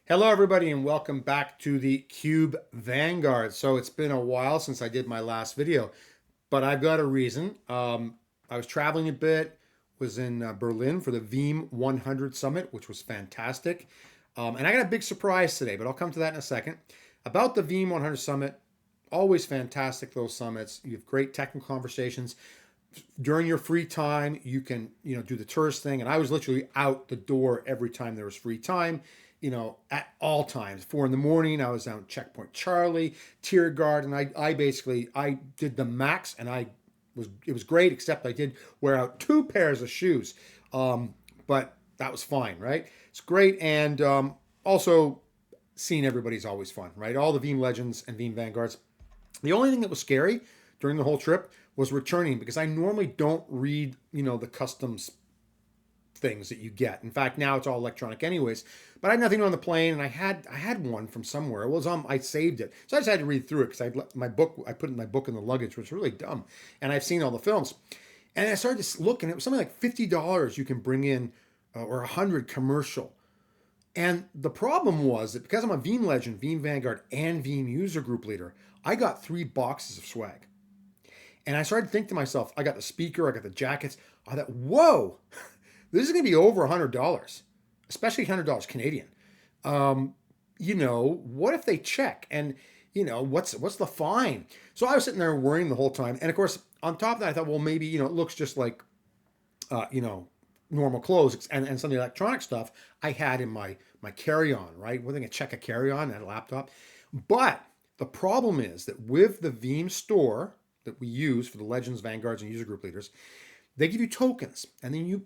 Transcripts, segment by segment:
Hello, everybody, and welcome back to the Cube Vanguard. So it's been a while since I did my last video, but I've got a reason. I was traveling a bit, was in Berlin for the Veeam 100 Summit, which was fantastic. And I got a big surprise today, but I'll come to that in a second. About the Veeam 100 Summit, always fantastic, those summits. You have great technical conversations. During your free time, you can, do the tourist thing. And I was literally out the door every time there was free time, at all times. 4 in the morning, I was down at Checkpoint Charlie, Tier Guard, and I did the max, and it was great, except I did wear out 2 pairs of shoes. But that was fine, right? It's great. And also seeing everybody's always fun, right? All the Veeam legends and Veeam Vanguards. The only thing that was scary during the whole trip was returning, because I normally don't read, the customs things that you get. In fact, now it's all electronic anyways. But I had nothing on the plane, and I had one from somewhere. It was on. I saved it, so I just had to read through it because I put my book in the luggage, which was really dumb. And I've seen all the films, and I started to look, and it was something like $50 you can bring in, or 100 commercial. And the problem was that because I'm a Veeam legend, Veeam Vanguard, and Veeam user group leader, I got 3 boxes of swag. And I started to think to myself, I got the speaker, I got the jackets. I thought, whoa, this is going to be over $100, especially $100 Canadian. What if they check? And what's the fine? So I was sitting there worrying the whole time. And of course, on top of that, I thought, well, maybe it looks just like normal clothes, and some of the electronic stuff I had in my carry-on, right? We're going to check a carry-on and a laptop. But the problem is that with the Veeam store that we use for the legends, vanguards, and user group leaders, they give you tokens, and then you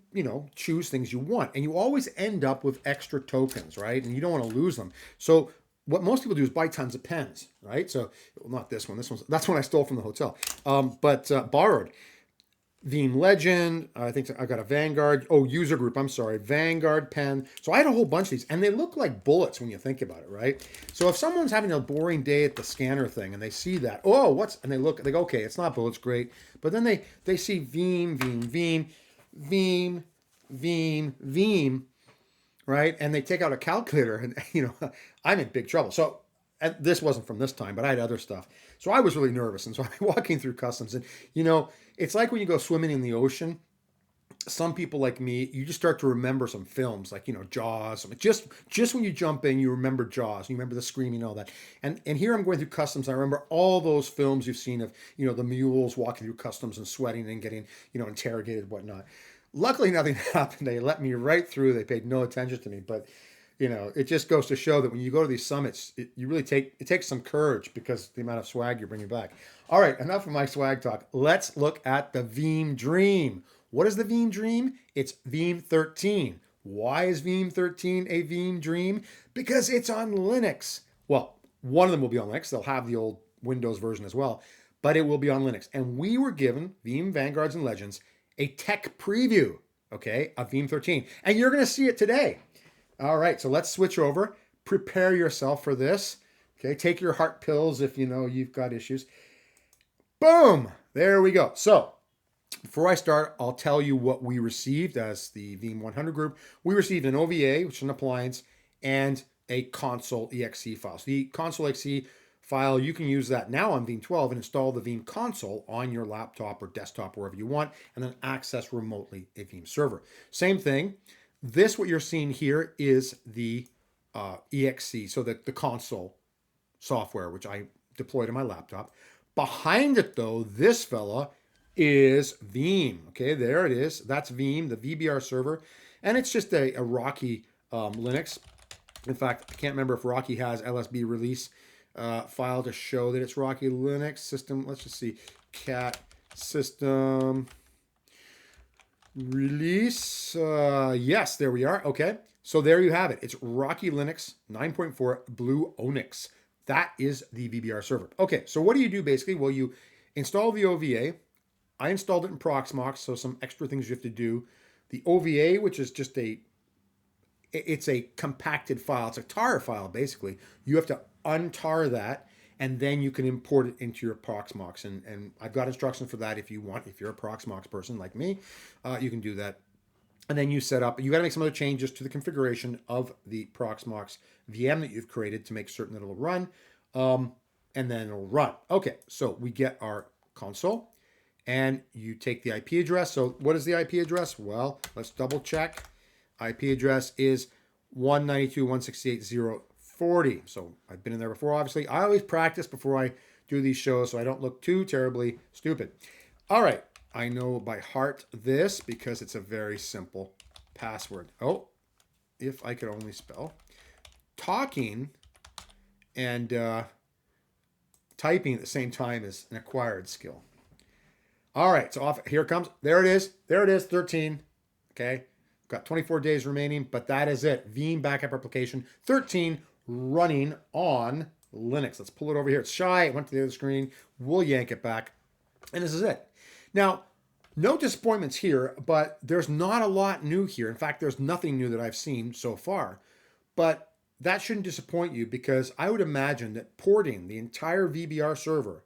choose things you want, and you always end up with extra tokens, right? And you don't want to lose them. So what most people do is buy tons of pens, right? So, well, not this one. That's one I stole from the hotel, but borrowed. Veeam Legend. I think I got a Vanguard. Oh, user group. I'm sorry. Vanguard pen. So I had a whole bunch of these, and they look like bullets when you think about it, right? So if someone's having a boring day at the scanner thing and they see that, and they go, okay, it's not bullets, great. But then they see Veeam, Veeam, Veeam, Veeam, Veeam, Veeam, right? And they take out a calculator, and I'm in big trouble. So, and this wasn't from this time, but I had other stuff. So I was really nervous. And so I'm walking through customs, and it's like when you go swimming in the ocean. Some people like me, you just start to remember some films, like Jaws. Just when you jump in, you remember Jaws. You remember the screaming and all that. And here I'm going through customs. I remember all those films you've seen of the mules walking through customs and sweating and getting interrogated and whatnot. Luckily, nothing happened. They let me right through. They paid no attention to me. But it just goes to show that when you go to these summits, it takes some courage, because the amount of swag you're bringing back. All right, enough of my swag talk. Let's look at the Veeam Dream. What is the Veeam Dream? It's Veeam 13. Why is Veeam 13 a Veeam Dream? Because it's on Linux. Well, one of them will be on Linux. They'll have the old Windows version as well, but it will be on Linux. And we were given, Veeam Vanguards and Legends, a tech preview, okay, of Veeam 13. And you're going to see it today. All right, so let's switch over. Prepare yourself for this. Okay, take your heart pills if you've got issues. Boom! There we go. So, before I start, I'll tell you what we received as the Veeam 100 group. We received an OVA, which is an appliance, and a console exe file. So the console exe file, you can use that now on Veeam 12 and install the Veeam console on your laptop or desktop, wherever you want, and then access remotely a Veeam server. Same thing. What you're seeing here is the exe, so the console software, which I deployed on my laptop. Behind it, though, this fella is Veeam. Okay, there it is. That's Veeam, the VBR server. And it's just a Rocky Linux. In fact, I can't remember if Rocky has LSB release file to show that it's Rocky Linux system. Let's just see. Cat system release. Yes, there we are. Okay, so there you have it. It's Rocky Linux 9.4 Blue Onyx. That is the VBR server. Okay, so what do you do basically? Well, you install the OVA. I installed it in Proxmox, so some extra things you have to do. The OVA, which is just it's a compacted file. It's a tar file, basically. You have to untar that, and then you can import it into your Proxmox. And I've got instructions for that if you want. If you're a Proxmox person like me, you can do that And then you set up, you got to make some other changes to the configuration of the Proxmox VM that you've created to make certain that it'll run. And then it'll run. Okay, so we get our console and you take the IP address. So what is the IP address? Well, let's double check. IP address is 192.168.0.40. So I've been in there before, obviously. I always practice before I do these shows so I don't look too terribly stupid. All right, I know by heart this because it's a very simple password. Oh, if I could only spell. Talking and typing at the same time is an acquired skill. All right, so off here it comes. There it is. There it is, 13. Okay, got 24 days remaining, but that is it. Veeam backup application 13 running on Linux. Let's pull it over here. It's shy. It went to the other screen. We'll yank it back, and this is it. Now, no disappointments here, but there's not a lot new here. In fact, there's nothing new that I've seen so far. But that shouldn't disappoint you because I would imagine that porting the entire VBR server,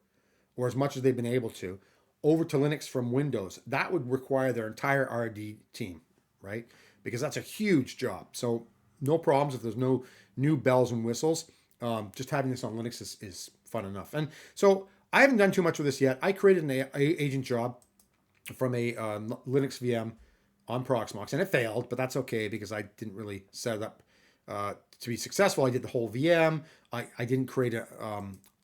or as much as they've been able to, over to Linux from Windows, that would require their entire R&D team, right? Because that's a huge job. So no problems if there's no new bells and whistles. Just having this on Linux is fun enough. And so I haven't done too much with this yet. I created an agent job from a Linux VM on Proxmox, and it failed, but that's okay because I didn't really set it up to be successful. I did the whole VM. I didn't create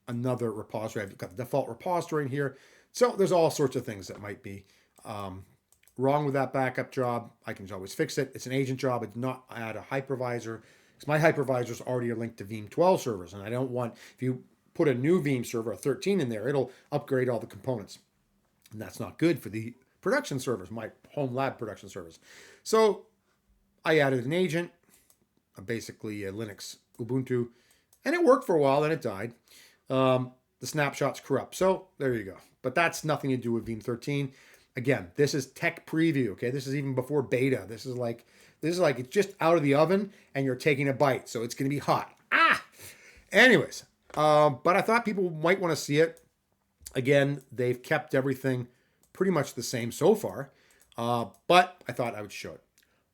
another repository. I've got the default repository in here. So there's all sorts of things that might be wrong with that backup job. I can always fix it. It's an agent job. I did not add a hypervisor because my hypervisors already are linked to Veeam 12 servers, and I don't want, if you put a new Veeam server, a 13 in there, it'll upgrade all the components. And that's not good for the production servers, my home lab production servers. So I added an agent, basically a Linux Ubuntu, and it worked for a while, then it died. The snapshot's corrupt. So there you go. But that's nothing to do with Veeam 13. Again, this is tech preview, okay? This is even before beta. This is like it's just out of the oven and you're taking a bite. So it's going to be hot. Anyways, but I thought people might want to see it. Again, they've kept everything pretty much the same so far. But I thought I would show it.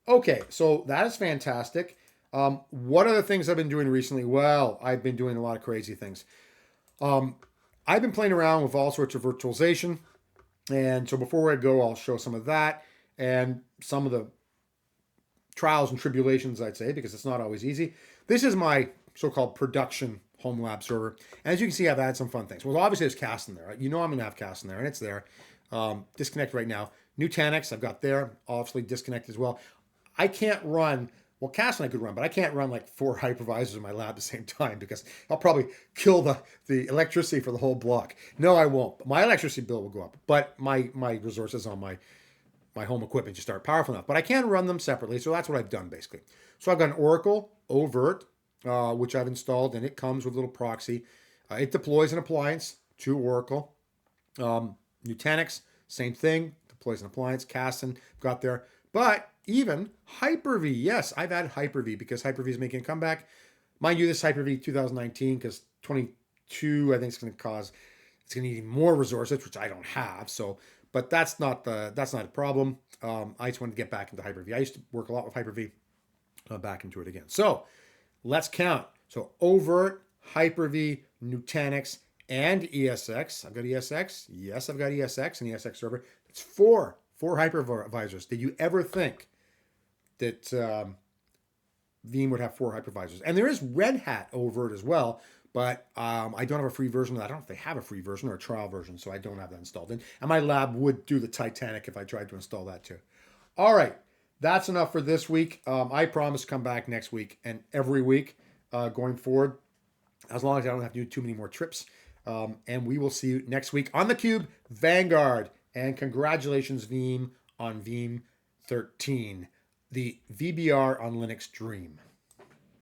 Okay, so that is fantastic. What other things I've been doing recently? Well, I've been doing a lot of crazy things. I've been playing around with all sorts of virtualization. And so before I go, I'll show some of that and some of the trials and tribulations, I'd say, because it's not always easy. This is my so-called production home lab server. And as you can see, I've had some fun things. Well, obviously there's CAS in there. Right? You know I'm going to have CAS in there, and it's there. Disconnect right now. Nutanix, I've got there. Obviously disconnect as well. I can't run... Well, Castle I could run, but I can't run like 4 hypervisors in my lab at the same time because I'll probably kill the electricity for the whole block. No, I won't. My electricity bill will go up, but my resources on my home equipment just aren't powerful enough. But I can run them separately, so that's what I've done basically. So I've got an Oracle Overt, which I've installed, and it comes with a little proxy. It deploys an appliance to Oracle. Nutanix, same thing, deploys an appliance. Casson, got there. But even Hyper-V, yes, I've added Hyper-V because Hyper-V is making a comeback. Mind you, this Hyper-V 2019, because 22, I think it's going to need more resources, which I don't have. So, but that's not a problem. I just wanted to get back into Hyper-V. I used to work a lot with Hyper-V. Back into it again. So let's count. So Overt, Hyper-V, Nutanix, and ESX. I've got ESX. Yes, I've got ESX and ESX server. It's four hypervisors. Did you ever think that Veeam would have 4 hypervisors? And there is Red Hat Overt as well, but I don't have a free version. I don't know if they have a free version or a trial version, so I don't have that installed. And my lab would do the Titanic if I tried to install that too. All right, that's enough for this week. I promise to come back next week and every week going forward, as long as I don't have to do too many more trips. And we will see you next week on theCUBE Vanguard. And congratulations, Veeam, on Veeam 13, the VBR on Linux dream.